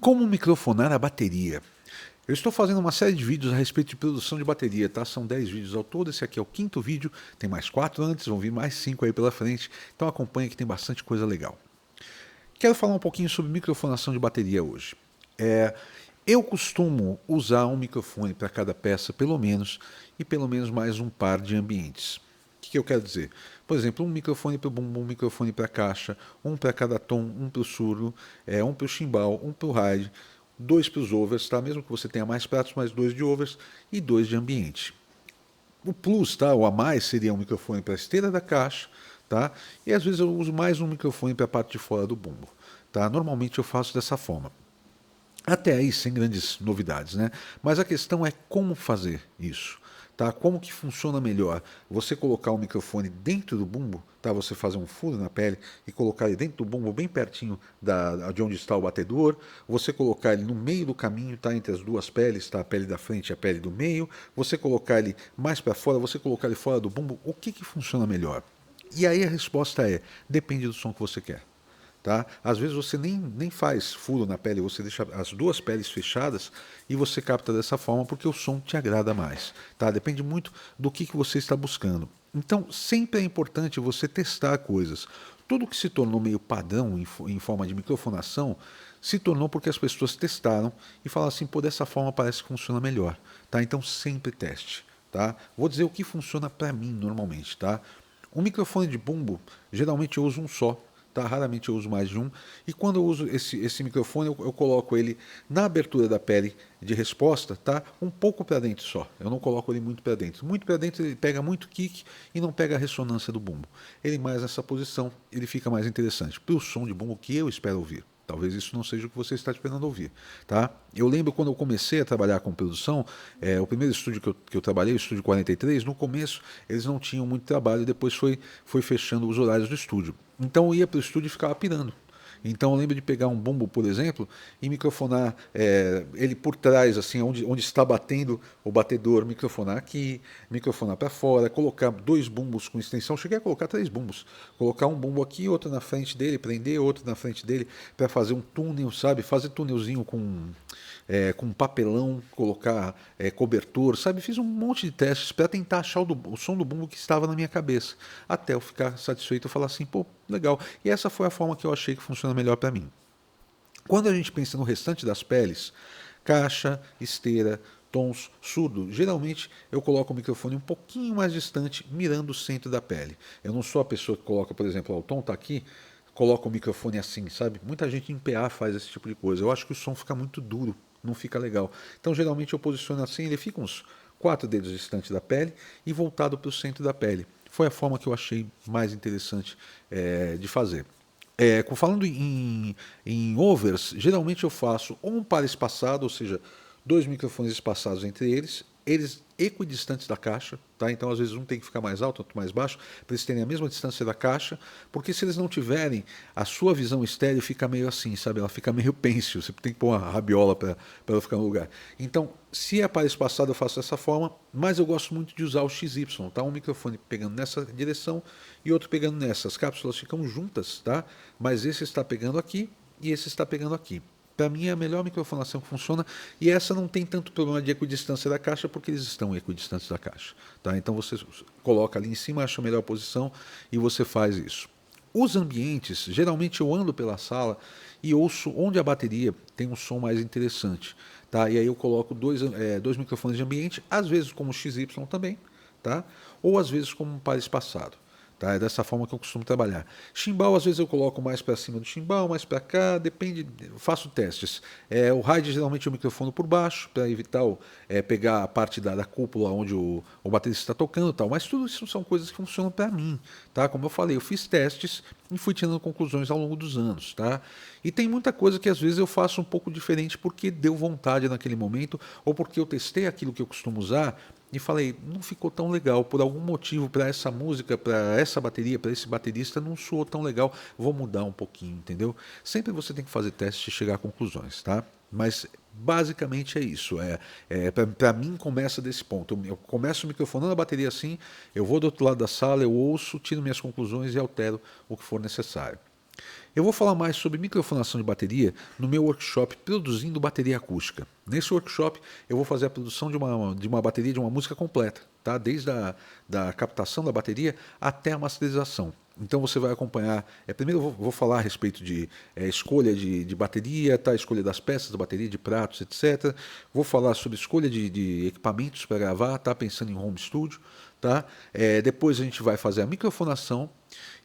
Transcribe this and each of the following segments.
Como microfonar a bateria? Eu estou fazendo uma série de vídeos a respeito de produção de bateria, tá? São 10 vídeos ao todo, esse aqui é o quinto vídeo, tem mais 4 antes, vão vir mais 5 aí pela frente, então acompanha que tem bastante coisa legal. Quero falar um pouquinho sobre microfonação de bateria hoje. Eu costumo usar um microfone para cada peça, e pelo menos mais um par de ambientes. O que eu quero dizer? Por exemplo, um microfone para o bumbo, um microfone para a caixa, um para cada tom, um para o surdo, um para o chimbal, um para o ride, dois para os overs, tá? Mesmo que você tenha mais pratos, mais dois de overs e dois de ambiente. O plus, tá? O a mais seria um microfone para a esteira da caixa, tá? E às vezes eu uso mais um microfone para a parte de fora do bumbo, tá? Normalmente eu faço dessa forma. Até aí sem grandes novidades, né? Mas a questão é como fazer isso, tá? Como que funciona melhor? Você colocar o microfone dentro do bumbo, tá? Você fazer um furo na pele e colocar ele dentro do bumbo, bem pertinho de onde está o batedor. Você colocar ele no meio do caminho, tá? Entre as duas peles, tá? A pele da frente e a pele do meio. Você colocar ele mais para fora, você colocar ele fora do bumbo. O que que funciona melhor? E aí a resposta é: depende do som que você quer. Tá? Às vezes você nem faz furo na pele, você deixa as duas peles fechadas e você capta dessa forma porque o som te agrada mais. Tá? Depende muito do que você está buscando. Então, sempre é importante você testar coisas. Tudo que se tornou meio padrão em forma de microfonação se tornou porque as pessoas testaram e falaram assim: pô, dessa forma parece que funciona melhor. Tá? Então, sempre teste. Tá? Vou dizer o que funciona para mim normalmente. Tá? Um microfone de bumbo, geralmente eu uso um só. Tá? Raramente eu uso mais de um. E quando eu uso esse microfone, eu coloco ele na abertura da pele de resposta, tá? Um pouco para dentro só. Eu não coloco ele muito para dentro. Muito para dentro ele pega muito kick e não pega a ressonância do bumbo. Ele mais nessa posição, ele fica mais interessante. Para o som de bumbo que eu espero ouvir. Talvez isso não seja o que você está esperando ouvir, tá? Eu lembro quando eu comecei a trabalhar com produção, o primeiro estúdio que eu trabalhei, o Estúdio 43, no começo eles não tinham muito trabalho, depois foi fechando os horários do estúdio. Então eu ia para o estúdio e ficava pirando. Então eu lembro de pegar um bumbo, por exemplo, e microfonar ele por trás, assim, onde está batendo o batedor, microfonar aqui, microfonar para fora, colocar dois bumbos com extensão. Cheguei a colocar três bumbos. Colocar um bumbo aqui, outro na frente dele, prender outro na frente dele, para fazer um túnel, sabe? Fazer túnelzinho com papelão, colocar cobertor, sabe? Fiz um monte de testes para tentar achar o som do bumbo que estava na minha cabeça, até eu ficar satisfeito e falar assim, pô, legal. E essa foi a forma que eu achei que funciona melhor para mim. Quando a gente pensa no restante das peles, caixa, esteira, tons, surdo, geralmente eu coloco o microfone um pouquinho mais distante, mirando o centro da pele. Eu não sou a pessoa que coloca, por exemplo, o tom está aqui, coloca o microfone assim, sabe? Muita gente em PA faz esse tipo de coisa. Eu acho que o som fica muito duro, não fica legal. Então, geralmente eu posiciono assim, ele fica uns 4 dedos distante da pele e voltado para o centro da pele. Foi a forma que eu achei mais interessante de fazer. Falando em overs, geralmente eu faço ou um par espaçado, ou seja, dois microfones espaçados entre eles equidistantes da caixa, tá? Então às vezes um tem que ficar mais alto, outro mais baixo, para eles terem a mesma distância da caixa, porque se eles não tiverem, a sua visão estéreo fica meio assim, sabe? Ela fica meio pêncil, você tem que pôr uma rabiola para ela ficar no lugar. Então, se é para espaçado eu faço dessa forma, mas eu gosto muito de usar o XY, tá? Um microfone pegando nessa direção e outro pegando nessa. As cápsulas ficam juntas, tá? Mas esse está pegando aqui e esse está pegando aqui. Para mim é a melhor microfonação que funciona e essa não tem tanto problema de equidistância da caixa porque eles estão equidistantes da caixa. Tá? Então você coloca ali em cima, acha a melhor posição e você faz isso. Os ambientes, geralmente eu ando pela sala e ouço onde a bateria tem um som mais interessante. Tá? E aí eu coloco dois microfones de ambiente, às vezes como XY também, tá? Ou às vezes como um par espaçado. Tá? É dessa forma que eu costumo trabalhar. Chimbal, às vezes eu coloco mais para cima do chimbal, mais para cá, depende, faço testes. O ride geralmente eu microfone por baixo, para evitar pegar a parte da cúpula onde o baterista está tocando e tal. Mas tudo isso são coisas que funcionam para mim. Tá? Como eu falei, eu fiz testes e fui tirando conclusões ao longo dos anos. Tá? E tem muita coisa que às vezes eu faço um pouco diferente porque deu vontade naquele momento, ou porque eu testei aquilo que eu costumo usar e falei, não ficou tão legal, por algum motivo, para essa música, para essa bateria, para esse baterista, não soou tão legal, vou mudar um pouquinho, entendeu? Sempre você tem que fazer testes e chegar a conclusões, tá? Mas basicamente é isso. Para mim começa desse ponto. Eu começo microfonando a bateria assim, eu vou do outro lado da sala, eu ouço, tiro minhas conclusões e altero o que for necessário. Eu vou falar mais sobre microfonação de bateria no meu workshop Produzindo Bateria Acústica. Nesse workshop eu vou fazer a produção de uma bateria, de uma música completa, tá? Desde da captação da bateria até a masterização. Então você vai acompanhar. Primeiro eu vou falar a respeito de escolha de bateria, tá? Escolha das peças da bateria, de pratos, etc. Vou falar sobre escolha de equipamentos para gravar, tá? Pensando em home studio. Tá? Depois a gente vai fazer a microfonação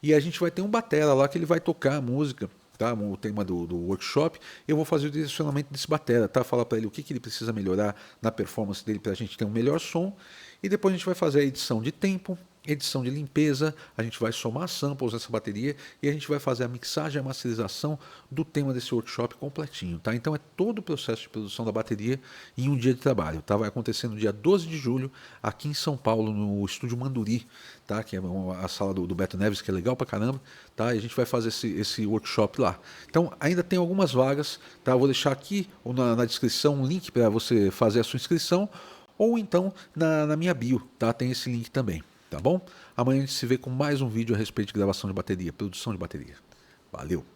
e a gente vai ter um batera lá que ele vai tocar a música, tá? O tema do workshop. Eu vou fazer o direcionamento desse batera, tá? Falar para ele o que ele precisa melhorar na performance dele para a gente ter um melhor som. E depois a gente vai fazer a edição de tempo, edição de limpeza, a gente vai somar samples nessa bateria e a gente vai fazer a mixagem e a masterização do tema desse workshop completinho, tá? Então é todo o processo de produção da bateria em um dia de trabalho, tá? Vai acontecer no dia 12 de julho aqui em São Paulo, no Estúdio Manduri, tá? Que é a sala do Beto Neves, que é legal pra caramba, tá? E a gente vai fazer esse workshop lá. Então ainda tem algumas vagas, tá? Eu vou deixar aqui na descrição um link para você fazer a sua inscrição ou então na minha bio, tá? Tem esse link também. Tá bom? Amanhã a gente se vê com mais um vídeo a respeito de gravação de bateria, produção de bateria. Valeu!